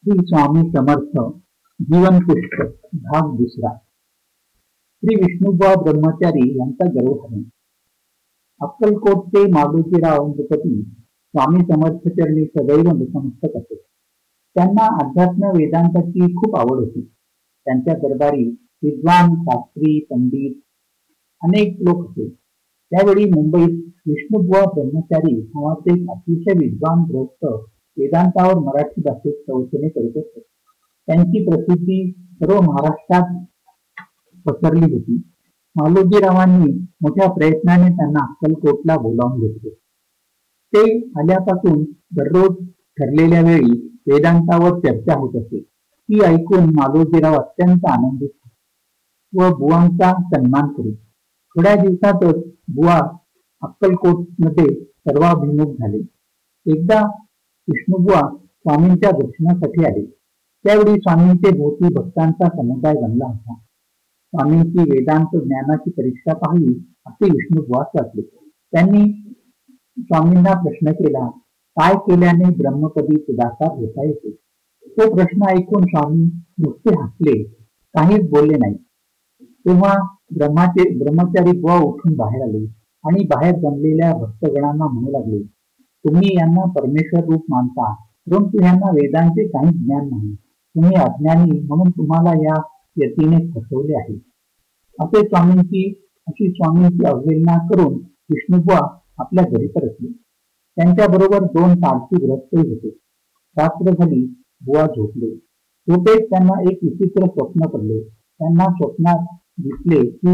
श्री स्वामी समर्थ जीवन पुस्तक भाग दुसरा. श्री विष्णुबुवा ब्रह्मचारी यांचा गर्वहरण. अक्कलकोटचे मालोजीराव नृपती स्वामी समर्थचरणी सदैव नतमस्तक असत. त्यांना अध्यात्म वेदांताची खूप आवड होती. त्यांच्या दरबारी विद्वान शास्त्री पंडित अनेक लोक होते. त्यावेळी मुंबईत विष्णुबुवा ब्रह्मचारी नावाचे एक अतिशय विद्वान ग्रस्त वेदांतावर मराठी भाषेत प्रवचने करीत असत. त्यांची प्रसिद्धी सर्व महाराष्ट्रात पसरली होती. मालोजीरावांनी मोठ्या प्रयत्नाने त्यांना अक्कलकोटला बोलावून घेतले. ते आल्यापासून दररोज ठरलेल्या वेळी वेदांतावर चर्चा होत असे. ती ऐकून मालोजीराव अत्यंत आनंदित व बुवांचा सन्मान करीत. थोड्या दिवसातच बुवा अक्कलकोटमध्ये सर्वाभिमुख झाले. एकदा विष्णुबुवा स्वामींच्या दर्शनासाठी आले. त्यावेळी स्वामींचे भोवती भक्तांचा समुदाय जमला होता. स्वामींची वेदांत ज्ञानाची परीक्षा पाहिली असे विष्णुबुवास वाटले. त्यांनी स्वामींना प्रश्न केला, काय केल्याने ब्रह्मपदी पुढाकार होता येते? तो प्रश्न ऐकून स्वामी नुसते हसले, काहीच बोलले नाही. तेव्हा ब्रह्मचारी बुवा उठून बाहेर आले आणि बाहेर जमलेल्या भक्तगणांना म्हणू लागले, तुम्ही यांना परमेश्वर रूप मानता, परंतु यांना वेदांचे काही ज्ञान नाही. तुम्ही अज्ञानी म्हणून तुम्हाला या यतीने फसवले आहे. अशी स्वामींची अवहेलना करून विष्णुबुवा आपल्या घरी परतले. त्यांच्या बरोबर 2 पारसी ग्रस्तही होते. रात्र झाली, बुवा झोपले. झोपेत त्यांना एक विचित्र स्वप्न पडले. त्यांना स्वप्नात दिसले की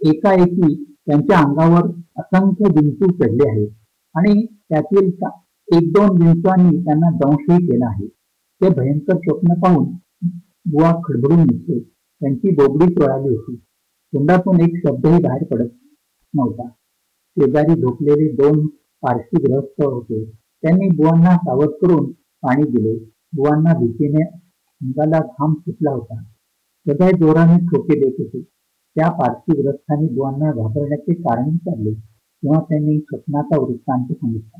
एकाएकी त्यांच्या अंगावर असंख्य विंचू चढले आहेत आणि त्यातील 1-2 विंचूंनी त्यांना दंशही केला आहे. ते भयंकर स्वप्न पाहून बुवा खडबडून निघले. त्यांची बोबडी चोळाली होती. तोंडातून एक शब्दही बाहेर पडत नव्हता. शेजारी झोपलेले 2 पारसी ग्रस्त होते. त्यांनी बुवांना सावध करून पाणी दिले. बुवांना भीतीने अंगाला घाम सुटला होता. सदाय जोराने ठोके देत होते. त्या पारसी ग्रस्तांनी बुवांना घाबरण्याचे कारण विचारले. तेव्हा त्यांनी स्वप्नाचा वृत्तांत सांगितला.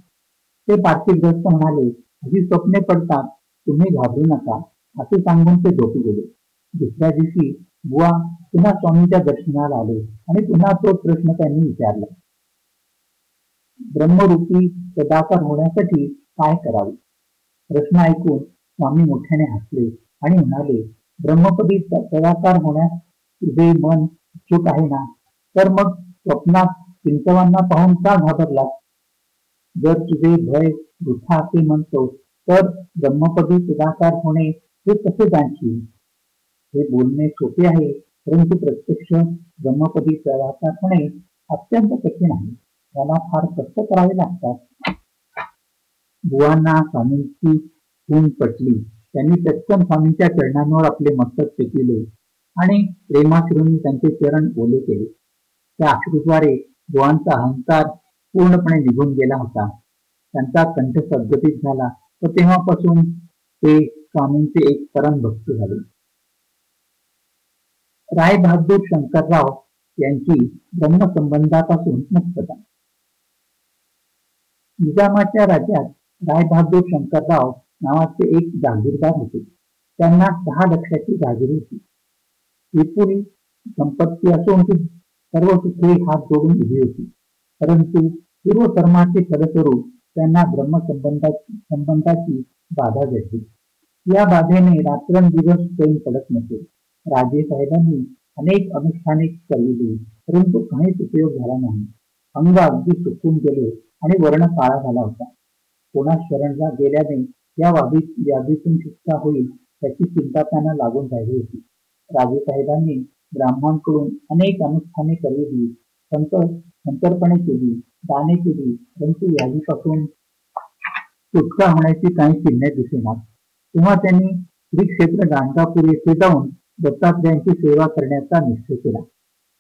ते पारसी ग्रस्त म्हणाले, अशी स्वप्ने पडतात, तुम्ही घाबरू नका, असे सांगून ते झोपी गेले. दुसऱ्या दिवशी बुवा पुन्हा स्वामींच्या दर्शनाला आले आणि पुन्हा तोच प्रश्न त्यांनी विचारला, ब्रह्मरूपी सदाकार होण्यासाठी काय करावे? प्रश्न ऐकून स्वामी मोठ्याने हसले आणि म्हणाले, ब्रह्मपदी सदाकार होण्यास तुझे मन इच्छुक आहे ना, तर मग स्वप्नात चिंतवांना पाहून का घाबरला? जर तुझे भय वृथा असे म्हणतो, तर ब्रह्मपदी सदाकार होणे हे कसे जाणशील? हे बोलणे सोपे आहे, परंतु प्रत्यक्ष ब्रह्मपदी सदाकार होणे अत्यंत कठीण आहे. त्याला फार कष्ट करावे लागतात. बुवांना स्वामींची खून पटली. त्यांनी चटकन स्वामींच्या चरणांवर आपले मस्तक टेकविले आणि प्रेमाश्रूंनी त्यांचे चरण ओले केले. त्या अश्रूद्वारे बुवांचा अहंकार पूर्णपणे निघून गेला होता. त्यांचा कंठ सद्गतीत झाला व तेव्हापासून ते स्वामींचे एक परम भक्त झाले. रायबहादूर शंकरराव यांची ब्रह्मसंबंधापासून मुक्तता. निजामाच्या राज्यात रायबहादूर शंकरराव नावाचे एक जागीरदार होते. त्यांना 6 लक्षाची जागीर होती. विपुल संपत्ती असून ती सर्व सुखे हात जोडून उभी होती. परंतु पूर्वकर्माचे फलस्वरूप त्यांना ब्रह्मसंबंधाची बाधा जडली. या बाधेने रात्रंदिवस चैन पडत नसे. राजेसाहेबांनी अनेक अनुष्ठाने चालविली, परंतु काहीच उपयोग झाला नाही. अंग अगदी सुकून गेले आणि वर्ण काळा झाला होता. कोणास शरण गेल्याने या व्याधीतून सुटका होईल त्याची चिंता त्यांना लागून राहिली होती. राजेसाहेबांनी ब्राह्मणांकडून अनेक अनुष्ठाने करविली, संतर्पणे केली, दाने केली, परंतु व्याधीपासून सुटका होण्याची काही चिन्हे दिसेनात. तेव्हा त्यांनी श्री क्षेत्र गाणगापूर येथे जाऊन दत्तात्रेयांची सेवा करण्याचा निश्चय केला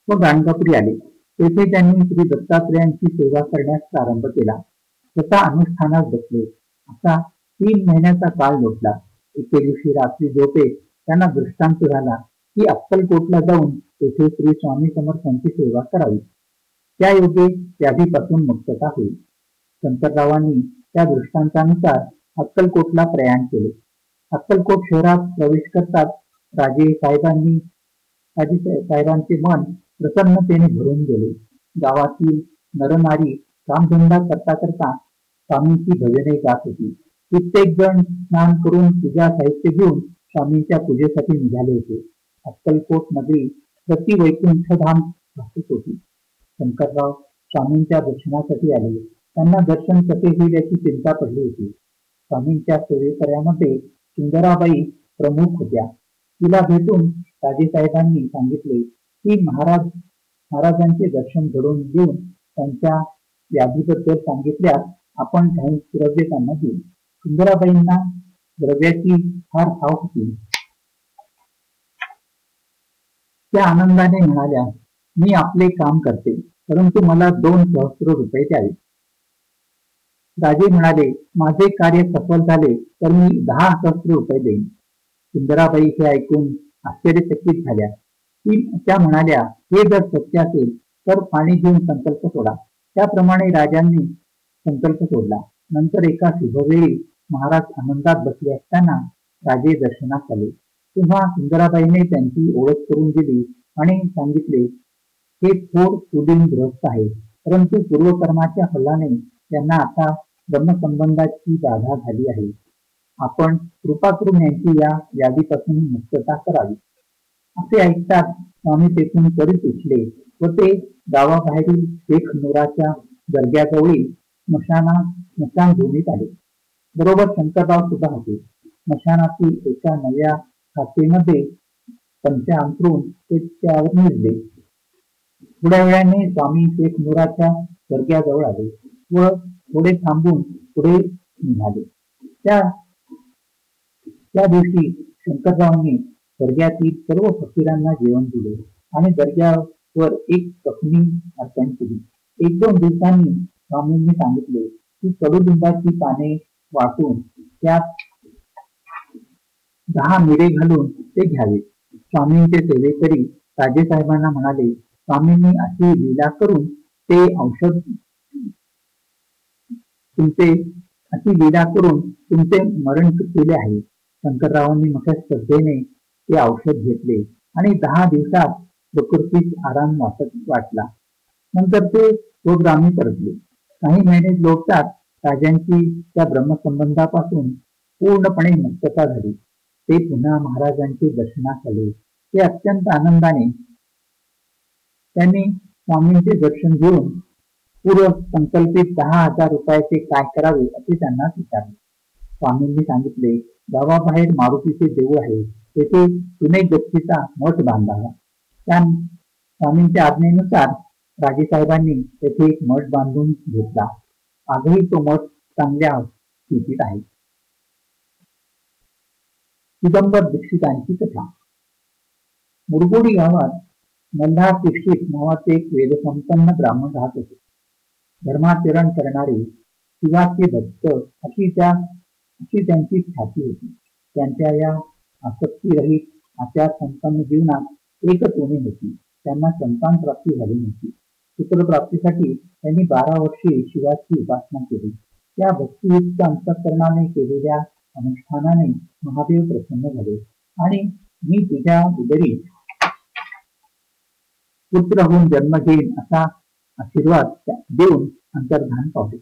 व गाणगापुरी आले. तेथे त्यांनी श्री दत्तात्रेयांची सेवा करण्यास प्रारंभ केला. स्वतः अनुष्ठानात बसले. असा 3 महिन्याचा काळ लोटला. एके दिवशी रात्री झोपेत त्यांना दृष्टांत झाला की अक्कलकोटला जाऊन तेथे श्री स्वामी समर्थांची सेवा करावी. त्या योगे व्याधीपासून मुक्तता होईल. शंकररावांनी त्या दृष्टांतानुसार अक्कलकोटला प्रयाण केले. अक्कलकोट शहरात प्रवेश करताच राजे साहेबांचे मन प्रसन्नतेने भरून गेले. गावातील नरनारी कामधंदा करता करता स्वामींची भजने गात होती. कित्येक जण स्नान करून पूजा साहित्य घेऊन स्वामींच्या पूजेसाठी निघाले होते. अक्कलकोट नगरी प्रति वैकुंठधाम भासत होती. शंकरराव स्वामींच्या दर्शनासाठी आले. त्यांना दर्शन कसे होईल याची चिंता पडली होती. स्वामींच्या सेवेकऱ्यामध्ये सुंदराबाई प्रमुख होत्या. तिला भेटून राजेसाहेबांनी सांगितले की महाराजांचे दर्शन घडवून देऊन त्यांच्या व्याधीबद्दल सांगितल्यास आपण काही द्रव्य त्यांना देऊ. सुंदराबाईंना द्रव्याची फार हाव होती. त्या आनंदाने म्हणाल्या, मी आपले काम करते, परंतु मला 2 सहस्र रुपये द्यावे. राजे म्हणाले, माझे कार्य सफल झाले तर मी 10 सहस्र रुपये देईन. सुंदराबाई हे ऐकून आश्चर्यचकित झाल्या. त्या म्हणाल्या, हे जर सत्य असेल तर पाणी घेऊन संकल्प सोडा. त्याप्रमाणे राजांनी संकल्प सोडला. नंतर एका शुभवेळी महाराज आनंदात बसले असताना राजे दर्शनास आले. तेव्हा सुंदराबाईने त्यांची ओळख करून दिली आणि सांगितले, हे थोर कुलीन गृहस्थ आहे, परंतु पूर्वकर्माच्या फलाने त्यांना आता ब्रह्मसंबंधाची बाधा झाली आहे. आपण कृपा करून यांची या व्याधीपासून मुक्तता करावी. असे ऐकताच स्वामी तेथून त्वरित उठले व ते गावाबाहेरील शेख नूराच्या दर्ग्याजवळी स्मशानभूमीत आले. बरोबर शंकरराव सुद्धा होते. स्मशानातील एका नव्या खाचेमध्ये पंचा अंथरून ते त्यावर निजले. थोड्या वेळाने स्वामी शेख नूराच्या दर्ग्याजवळ आले व थोडे थांबून पुढे निघाले. त्या दिवशी शंकररावांनी दर्ग्यातील सर्व फकीरांना जेवण दिले आणि दर्ग्यावर एक कफनी अर्पण केली. 1-2 दिवसांनी स्वामींनी सांगितले की कडुलिंबाची पाने वाटून त्यात 10 मिरे घालून ते घ्यावे. स्वामींचे सेवेकरी राजेसाहेबांना म्हणाले, स्वामींनी अशी लीला करून तुमचे मरण केले आहे. शंकररावांनी मोठ्या श्रद्धेने ते औषध घेतले आणि 10 दिवसात प्रकृतीस आराम वाटला. नंतर ते स्वग्रामी परतले. काही महिने लोटतात राजांची त्या ब्रह्मसंबंधापासून पूर्णपणे मुक्तता झाली. ते पुन्हा महाराजांचे दर्शनास आले. ते अत्यंत आनंदाने त्यांनी स्वामींचे दर्शन घेऊन पूर्व संकल्पित 10,000 रुपयाचे काय करावे असे त्यांना विचारले. स्वामींनी सांगितले, गावाबाहेर मारुतीचे देऊळ आहे, तेथे जुने गच्चीचा मठ बांधावा. त्या स्वामींच्या आज्ञेनुसार राजेसाहेबांनी तेथे एक मठ बांधून घेतला. आजही तो मठ चांगल्या स्थितीत आहे. चिदंबर दीक्षितांची कथा. मुरगोडी गावात मल्हार दीक्षित नावाचे एक वेदसंपन्न ब्राह्मण राहत होते. धर्माचरण करणारे, शिवाचे भक्त अशी त्यांची ख्याती होती. त्यांच्या या आसक्तीरहित आचार संपन्न जीवनात एकच उणे होती, त्यांना संतान प्राप्ती झाली नव्हती. पुत्रप्राप्तीसाठी त्यांनी 12 वर्षे शिवाची उपासना केली. त्या भक्तियुक्त अंतःकरणाने केलेल्या अनुष्ठानाने महादेव प्रसन्न झाले आणि मी तुझ्या उदरी पुत्र होऊन जन्म घेईन असा आशीर्वाद देऊन अंतर्धान पावले.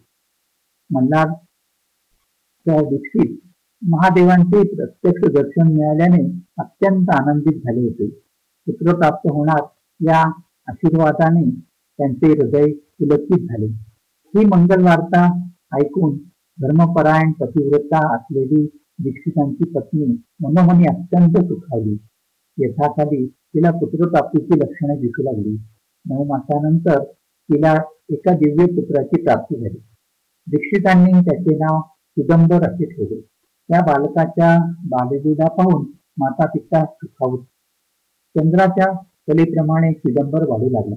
मल्हार दीक्षित महादेवांचे प्रत्यक्ष दर्शन मिळाल्याने अत्यंत आनंदित झाले होते. पुत्र प्राप्त होणार या आशीर्वादाने त्यांचे हृदय पुलकित झाले. ही मंगल वार्ता ऐकून धर्मपरायण पतिव्रता असलेली दीक्षितांची पत्नी मनोमनी अत्यंत सुखावली. यथाकाली तिला पुत्रप्राप्तीची लक्षणे दिसू लागली. 9 मासानंतर तिला एका दिव्य पुत्राची प्राप्ती झाली. दीक्षितांनी त्याचे नाव चिदंबर असे ठेवले. त्या बालकाच्या बाललीला पाहून माता पिता सुखावत. चंद्राच्या कलेप्रमाणे चिदंबर वाढू लागला.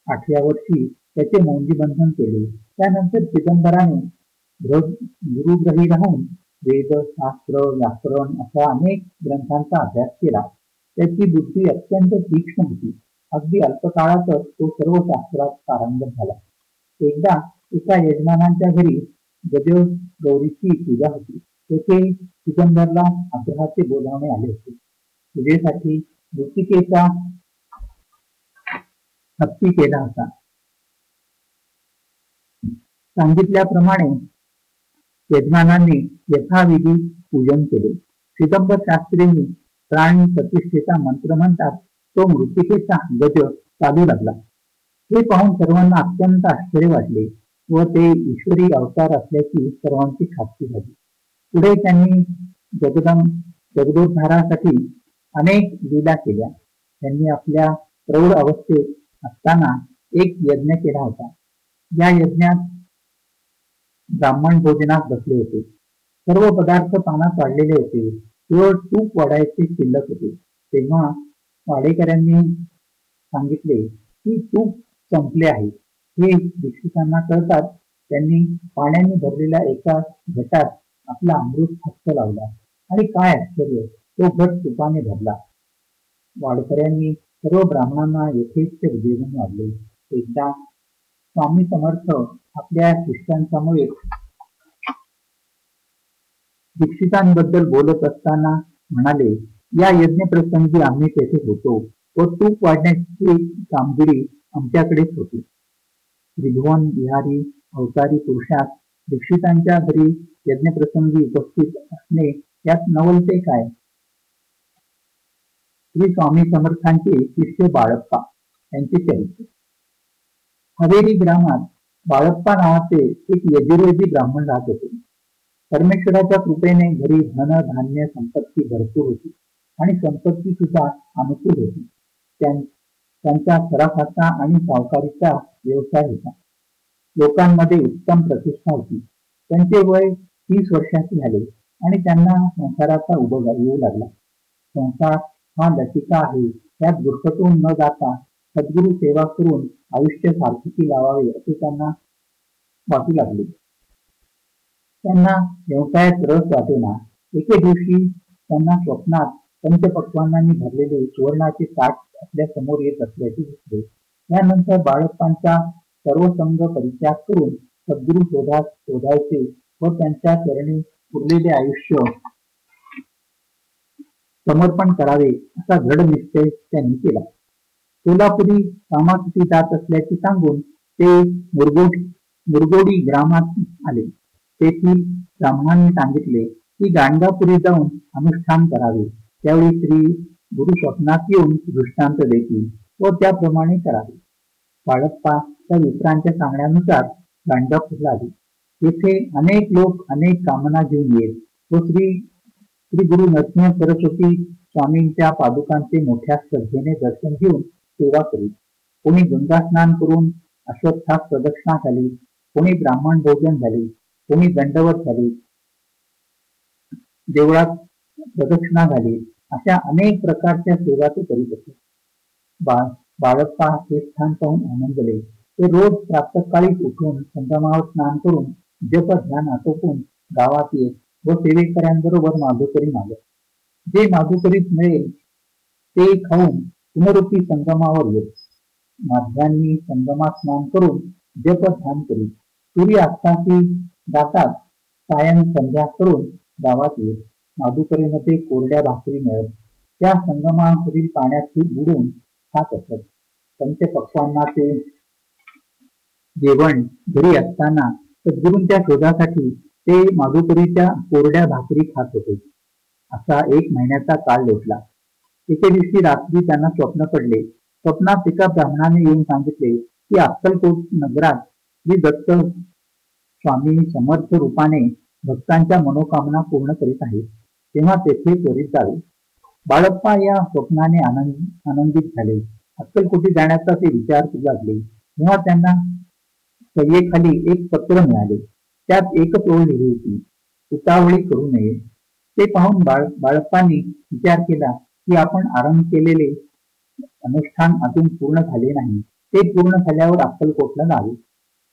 8व्या वर्षी त्याचे मौंजीबंधन केले. त्यानंतर चिदंबराने गुरुग्रही राहून वेद, शास्त्र, व्याकरण अशा अनेक ग्रंथांचा अभ्यास केला. त्याची बुद्धी अत्यंत तीक्ष्ण होती. अगदी अल्पकाळातच तो सर्व शास्त्रात पारंगत झाला. एकदा एका यजमानांच्या घरी गजगौरीची पूजा होती. तेथे सिकंदरला आग्रहाचे बोलावणे आले होते. पूजेसाठी मृत्तिकेचा हत्ती केला होता. सांगितल्याप्रमाणे यजमानांनी यथाविधी पूजन केले. सिकंदर शास्त्रींनी प्राणी प्रतिष्ठेचा मंत्र म्हणतात तो मृत्तिकेचा गज चालू लागला. हे पाहून सर्वांना अत्यंत आश्चर्य वाटले व ते ईश्वरी अवतार असल्याची सर्वांची खात्री झाली. पुढे त्यांनी जगदोद्धारासाठी अनेक लीला केल्या. त्यांनी आपल्या प्रौढ अवस्थेत असताना एक यज्ञ केला होता. या यज्ञात ब्राह्मण भोजनात बसले होते. सर्व पदार्थ पानात वाढलेले होते. केवळ तूप वाढायचे शिल्लक होते. तेव्हा वाडेकऱ्यांनी सांगितले की तूप संपले आहे. हे दीक्षितांना कळताच त्यांनी पाण्याने भरलेल्या एका घटात आपला अमृत हस्त लावला आणि काय आश्चर्य, तो घट तुपाने भरला. वाडकऱ्यांनी सर्व ब्राह्मणांना यथेच्छ जेवण वाढले. एकदा स्वामी समर्थ आपल्या शिष्यांसमवेत दीक्षितांबद्दल बोलत असताना म्हणाले, या यज्ञ प्रसंगी आम्ही तेथे होतो व तूप वाढण्याची कामगिरी आमच्याकडेच होती. त्रिभुवन विहारी अवतारी पुरुषात दीक्षितांच्या घरी यज्ञप्रसंगी उपस्थित असणे यात नवलते काय? श्री स्वामी समर्थांचे शिष्य बाळप्पा यांचे चरित्र. हवेरी ग्रामात बाळप्पा नावाचे एक यजुर्वेदी ब्राह्मण राहत होते. परमेश्वराच्या कृपेने घरी धन धान्य संपत्ती भरपूर होती आणि संपत्ती सुद्धा अनुकूल होती. त्यांचा सराफाचा आणि सावकारीचा व्यवसाय होता. लोकांमध्ये उत्तम प्रतिष्ठा होती. त्यांचे वय 30 वर्षाचे झाले आणि त्यांना संसाराचा उभा येऊ लागला. संसार हा लतिका आहे, त्यात गुरफटून न जाता सद्गुरु सेवा करून आयुष्य सार्थकी लावावे असे त्यांना वाटू लागले. त्यांना व्यवसायात रस वाटेना. एके दिवशी त्यांना स्वप्नात पंचपक्वान्नांनी भरलेले सुवर्णाचे ताट आपल्या समोर येत असल्याचे दिसले. त्यानंतर बाळप्पांचा सर्वसंग परित्याग करून सद्गुरु शोधायचे व त्यांच्या चरणी उरलेले आयुष्य समर्पण करावे असा दृढ निश्चय त्यांनी केला. सोलापुरी कामासाठी जात असल्याचे सांगून ते मुरगोडी ग्रामात आले. तेथील ब्राह्मणांनी सांगितले की गाणगापुरी जाऊन अनुष्ठान करावे. त्यावेळी श्री गुरु स्वप्नात येऊन दृष्टांत देतील व त्याप्रमाणे करावे. बाळप्पा त्या मित्रांच्या सांगण्यानुसार गाणगापूरला आले. येथे अनेक लोक अनेक कामना घेऊन येत व श्री गुरु नरसिंह सरस्वती स्वामींच्या पादुकांचे मोठ्या श्रद्धेने दर्शन घेऊन सेवा करीत. कोणी गंगा स्नान करून अश्वत्थास प्रदक्षिणा झाली, कोणी ब्राह्मण भोजन झाले, कोणी दंडवत झाले, देवळात प्रदक्षिणा झाली, अशा अनेक प्रकारच्या सेवा ते करीत असत. बाळप्पा हे स्थान पाहून आनंदले. ते रोज प्रातःकाळीच उठून संगमावर स्नान करून जप ध्यान आटोपून गावात येत व सेवेकऱ्यांबरोबर माधुकरी मागत. जे माधुकरीत मिळेल ते खाऊन पुनरुपी संगमावर येत. माध्यांनी संगमात स्नान करून जप ध्यान करीत. सूर्य अस्तासी जातात सायं संध्या करून गावात येत. माधुकरीमध्ये कोरड्या भाकरी मिळत त्या संगमावरील पाण्यात बुडून खात असत. पंचपक्वान्नाचे जेवण घरी असताना सद्गुरूंच्या शोधासाठी ते माधुकरीच्या कोरड्या भाकरी खात होते. असा 1 महिन्याचा काळ लोटला. एके दिवशी रात्री त्यांना स्वप्न पडले. स्वप्नात एका ब्राह्मणाने येऊन सांगितले की अक्कलकोट नगरात श्री दत्त स्वामी समर्थ रूपाने भक्तांच्या मनोकामना पूर्ण करीत आहेत, तेव्हा तेथे त्वरित जावे. बाळप्पा या स्वप्नाने आनंदित झाले. अक्कलकोटी जाण्याचा ते विचार करू लागले. तेव्हा त्यांना सय्येखाली एक पत्र मिळाले. त्यात एकच ओळ लिहिली होती, उतावळी करू नये. ते पाहून बाळप्पांनी विचार केला की आपण आरंभ केलेले अनुष्ठान अजून पूर्ण झाले नाही. ते पूर्ण झाल्यावर अक्कलकोटला जावे.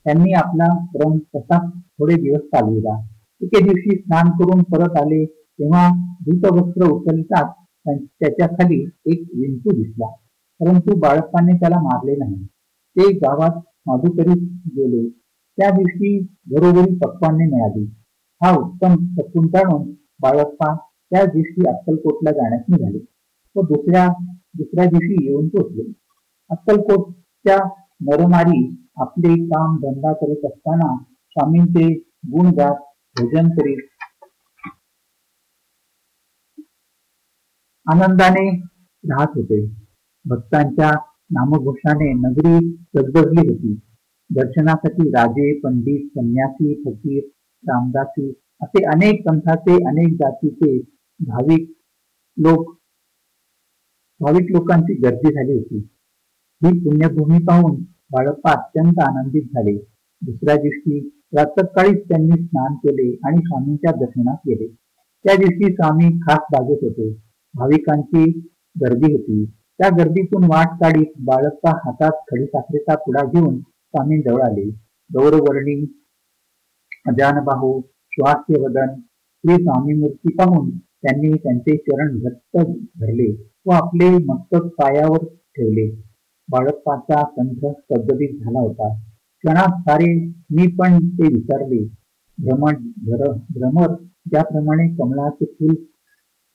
त्यांनी आपला क्रम तसा थोडे दिवस चालविला. एके दिवशी स्नान करून परत आले तेव्हा धूतवस्त्र उचलताच त्याच्या खाली एक विंचू दिसला. परंतु बाळप्पाने त्याला मारले नाही. ते गावात माधुकरीत गेले. त्या दिवशी घरोघरी पक्वान्ने मिळाली. हा उत्तम शकून जाणून बाळप्पा त्या दिवशी अक्कलकोटला जाण्यास निघाले व दुसऱ्या दिवशी येऊन पोचले. अक्कलकोटच्या नरमारी आपले काम धंदा करीत असताना स्वामींचे गुण गात भोजन करीत आनंदाने राहत होते. भक्तांच्या नामघोषाने नगरी गजबजली होती. दर्शनासाठी राजे, पंडित, संन्यासी, फकीर, रामदासी असे अनेक पंथाचे, अनेक जातीचे भाविक लोकांची गर्दी झाली होती. ही पुण्यभूमी पाहून बाळप्पा अत्यंत आनंदित झाले. दुसऱ्या दिवशी प्रातःकाळीच त्यांनी स्नान केले आणि स्वामींच्या दर्शनास गेले. त्या दिवशी स्वामी खास बागेत होते. भाविकांची गर्दी होती. त्या गर्दीतून वाट काढीत बाळप्पा हातात खडीसाखरेचा पुडा घेऊन स्वामींजवळ आले. गौरवर्णी अजानबाहू श्वास्यवदन श्री स्वामी मूर्ती पाहून त्यांनी त्यांचे चरण घट्ट धरले व आपले मस्तक पायावर ठेवले. बाळप्पाचा कंठ गदगदित झाला होता. क्षणात सारे मी पण ते विसरले. भ्रमर ज्याप्रमाणे कमळाचे फूल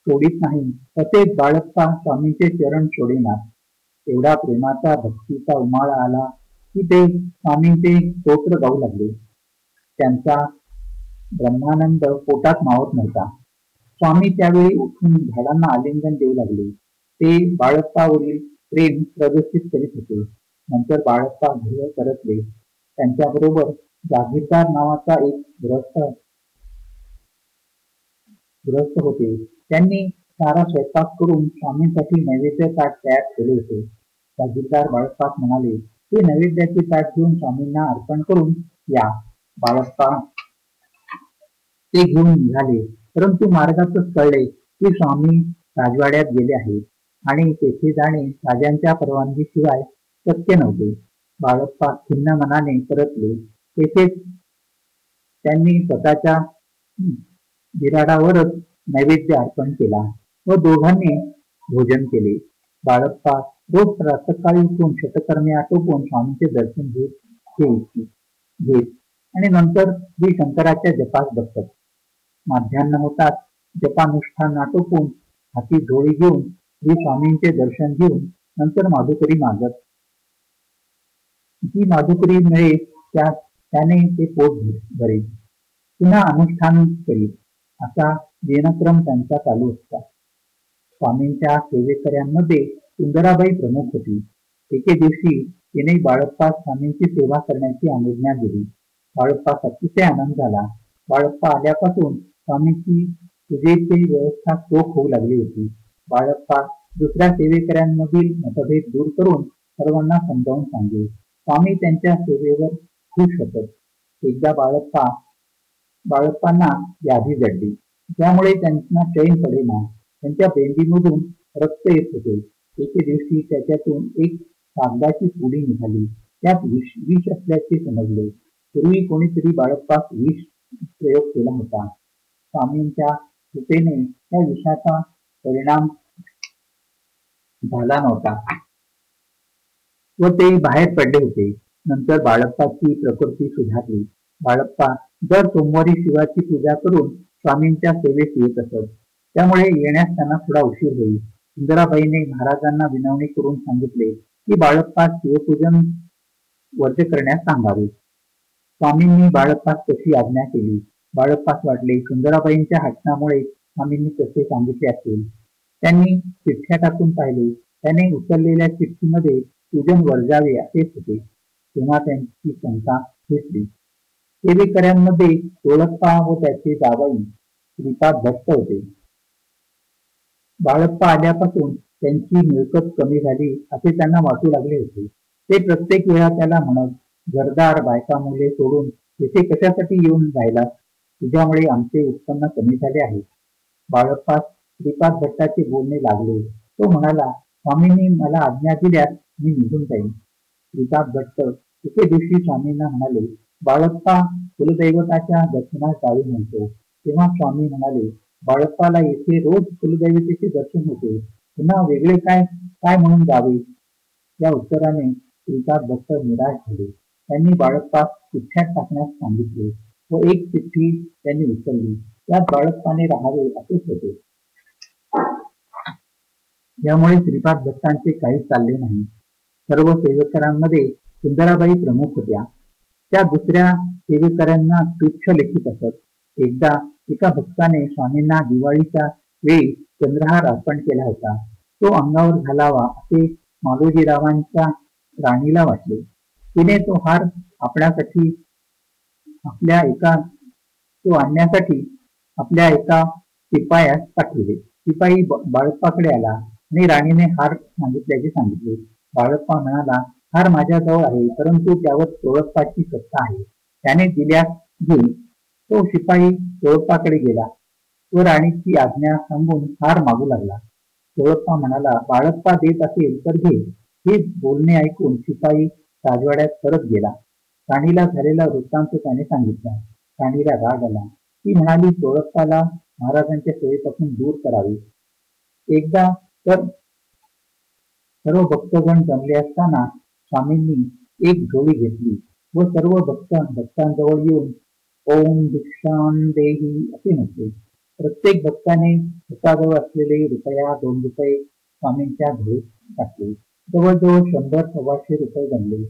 सोडित नाही तसेच बाळप्पा स्वामींचे चरण सोडेनात. एवढा प्रेमाचा भक्तीचा उमाळा आला की ते स्वामींचे स्तोत्र गाऊ लागले. त्यांचा ब्रह्मानंद पोटात मावत नव्हता. स्वामी त्यावेळी उठून झाडांना आलिंगन देऊ लागले. ते बाळप्पावरील प्रेम प्रदर्शित करीत होते. नंतर बाळप्पा घरी परतले. त्यांच्याबरोबर जागीरदार नावाचा एक गृहस्थ होते. त्यांनी सारा स्वयंपाक करून स्वामींसाठी नैवेद्य ताट तयार केले होते. जागीरदार बाळप्पास म्हणाले, ते नैवेद्याचे ताट घेऊन स्वामींना अर्पण करून या. बाळप्पा ते घेऊन निघाले. परंतु मार्गातच कळले की स्वामी राजवाड्यात गेले आहेत आणि तेथे जाणे राजांच्या परवानगीशिवाय शक्य नव्हते. बाळप्पा खिन्न मनाने परतले. तेथेच त्यांनी स्वतःच्या बिराडावरच नैवेद्य अर्पण केला व दोघांनी भोजन केले. बाळप्पा रोज प्रातःकाळी उठून शतकर्मे आटोपून स्वामींचे दर्शन घेत आणि नंतर श्री शंकराच्या जपास बसत. माध्यान्ह होताच जपानुष्ठान आटोपून हाती झोळी घेऊन श्री स्वामींचे दर्शन घेऊन नंतर माधुकरी मागत. जी माधुकरी मिळेल त्याने ते पोट भरेल. पुन्हा अनुष्ठान करीत. असा दिनक्रम त्यांचा चालू असता. स्वामींच्या सेवेकऱ्यांमध्ये सुंदराबाई प्रमुख होती. एके दिवशी तिने बाळप्पा स्वामींची सेवा करण्याची अनुज्ञा दिली. बाळप्पास अतिशय आनंद झाला. बाळप्पा आल्यापासून स्वामींची पूजेची व्यवस्था चोख होऊ लागली होती. बाळप्पा दुसऱ्या सेवेकऱ्यांमधील मतभेद दूर करून सर्वांना समजावून सांगे. स्वामी त्यांच्या सेवेवर खुश होतात. एकदा बाळप्पांना व्याधी जडली, त्यामुळे त्यांना चैन पडेना. त्यांच्या बेंबीमधून रक्त येत होते. एके दिवशी त्याच्यातून एक कागदाची पुडी निघाली. त्यात विष असल्याचे समजले. पूर्वी कोणीतरी बाळप्पास विष प्रयोग केला होता. स्वामींच्या कृपेने त्या विषाचा परिणाम झाला नव्हता व ते बाहेर पडले होते. नंतर बाळप्पाची प्रकृती सुधारली. बाळप्पा दर सोमवारी शिवाची पूजा करून स्वामींच्या सेवेत येत असत. त्यामुळे येण्यास त्यांना थोडा उशीर होईल. सुंदराबाईने महाराजांना विनवणी करून सांगितले की बाळप्पास शिवपूजन वर्ज करण्यास सांगावे. स्वामींनी बाळप्पास तशी आज्ञा केली. बाळप्पास वाटले सुंदराबाईंच्या हट्टामुळे स्वामींनी तसे सांगितले असेल. त्यांनी चिठ्ठ्या टाकून पाहिले. त्याने उचललेल्या चिठ्ठीमध्ये पूजन वर्जावे असेच होते. तेव्हा त्यांची शंका घेतली. सेवेकऱ्यांमध्ये ओळखपा व त्याचे जावई श्रीपाद भट्ट होते. बाळप्पा आल्यापासून त्यांची मिळकत कमी झाली असे त्यांना वाटू लागले होते. ते प्रत्येक वेळा त्याला म्हणत, घरदार बायका मुले सोडून येथे कशासाठी येऊन राहिला? तुझ्यामुळे आमचे उत्पन्न कमी झाले आहे. बाळप्पा श्रीपाद भट्टाचे बोलणे लागले. तो म्हणाला, स्वामींनी मला आज्ञा दिल्यास मी निघून जाईन. श्रीपाद भट्ट एके दिवशी स्वामींना म्हणाले, बाळप्पा कुलदैवताच्या दर्शनास जावे म्हणतो. तेव्हा स्वामी म्हणाले, बाळप्पाला येथे रोज कुलदैवतेचे दर्शन होते, पुन्हा वेगळे काय म्हणून जावे? या उत्तराने श्रीपाद भट्ट निराश झाले. त्यांनी बाळप्पास चिठ्ठ्यात टाकण्यास सांगितले. व एक चिठ्ठी त्यांनी उचलली. त्यात बाळप्पाने राहावे असेच होते. यामुळे श्रीपाद भक्तांचे काहीच चालले नाही. सर्व सेवेकरांमध्ये सुंदराबाई प्रमुख होत्या. त्या दुसऱ्या सेवेकरांना तुच्छ लेखीत असत. एकदा एका भक्ताने स्वामींना दिवाळीच्या वेळी चंद्रहार अर्पण केला होता. तो अंगावर घालावा असे मालोजीरावांच्या राणीला वाटले. तिने तो हार आणण्यासाठी आपल्या एका शिपायास पाठविले. शिपाई बाळप्पाकडे आला आणि राणीने हार मागितल्याचे सांगितले. बाळप्पा म्हणाला, हार माझ्याजवळ आहे, परंतु त्यावर चोळप्पाची सत्ता आहे, त्याने दिल्यास घेईल. तो शिपाई चोळप्पाकडे गेला व राणीची आज्ञा सांगून हार मागू लागला. चोळप्पा म्हणाला, बाळप्पा देत असेल तर घे. हे बोलणे ऐकून शिपाई राजवाड्यात परत गेला. राणीला झालेला वृत्तांत त्याने सांगितला. राणीला राग आला. ती म्हणाली, चोळप्पाला महाराजांच्या सेवेपासून दूर करावे. एकदा तर सर्व भक्तगण जमले असताना स्वामींनी एक झोळी घेतली व सर्व भक्तांजवळ येऊन ओम भिक्षां देही असे म्हटले. प्रत्येक भक्ताने स्वतःजवळ असलेले रुपया 2 रुपये स्वामींच्या झोळीत टाकले. जवळजवळ 100-125 रुपये बनले.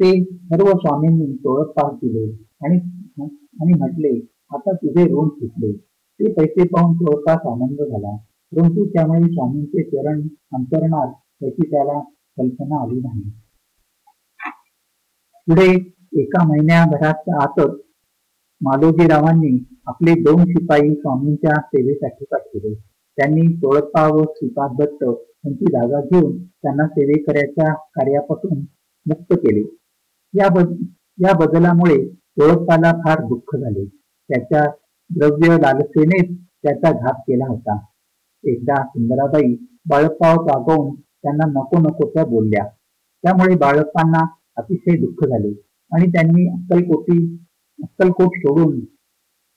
ते सर्व स्वामींनी चोळप्पास दिले आणि म्हटले, आता तुझे ऋण सुटले. ते पैसे पाहून चोळप्पास आनंद झाला, परंतु त्यामुळे स्वामींचे चरण अंतरणार याची त्याला कल्पना आली नाही. पुढे एका महिन्याभराच्या आतच मालोजीरावांनी आपले 2 शिपाई स्वामींच्या सेवेसाठी पाठविले. त्यांनी चोळप्पा व श्रीपाद दत्त यांची जागा घेऊन त्यांना सेवेकऱ्याच्या कार्यापासून मुक्त केले. या बदलामुळे चोळप्पाला फार दुःख झाले. त्याच्या द्रव्य लालसेनेच त्याचा घात केला होता. एकदा सुंदराबाई बाळप्पावर रागावून त्यांना नको नको त्या बोलल्या. त्यामुळे बाळप्पांना अतिशय दुःख झाले आणि त्यांनी अक्कलकोट सोडून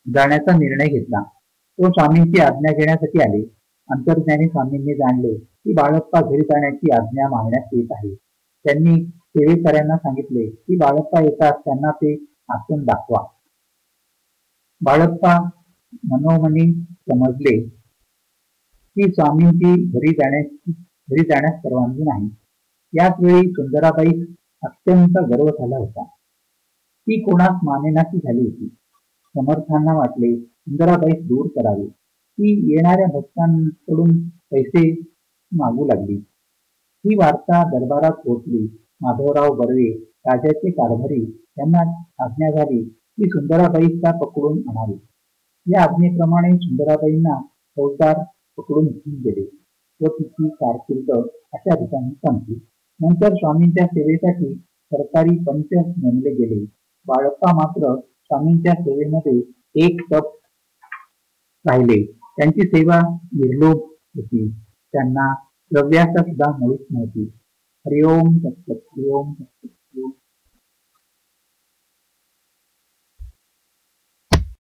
जाण्याचा निर्णय घेतला. तो स्वामींची आज्ञा घेण्यासाठी आले. अंतर्ज्ञानी स्वामींनी जाणले की बाळप्पा घरी जाण्याची आज्ञा मागण्यात येत आहे. त्यांनी सेवेकऱ्यांना सांगितले की बाळप्पा येतात त्यांना ते आसन दाखवा. बाळप्पा मनोमनी समजले की स्वामींची घरी जाण्यास परवानगी नाही. याच वेळी सुंदराबाई अत्यंत गर्व झाला होता. ती कोणास मानेनाशी झाली होती. समर्थांना वाटले सुंदराबाईस दूर करावे. ती येणाऱ्या भक्तांकडून पैसे मागू लागली. ही वार्ता दरबारात पोहोचली. माधवराव बर्वे राजाचे कारभारी यांना आज्ञा झाली की सुंदराबाईचा पकडून आणावे. या आज्ञेप्रमाणे सुंदराबाईंना फौजदार पकडून घेऊन गेले व तिची कारकीर्द अशा ठिकाणी संपली. नंतर स्वामींच्या सेवेसाठी सरकारी पंच नेमले गेले. बाळप्पा मात्र स्वामींच्या सेवेमध्ये एक तप राहिले. त्यांची सेवा निर्लोभ होती. त्यांना द्रव्याचा सुद्धा मुळीच नव्हती. हरिओम तत्सत. हरिओम.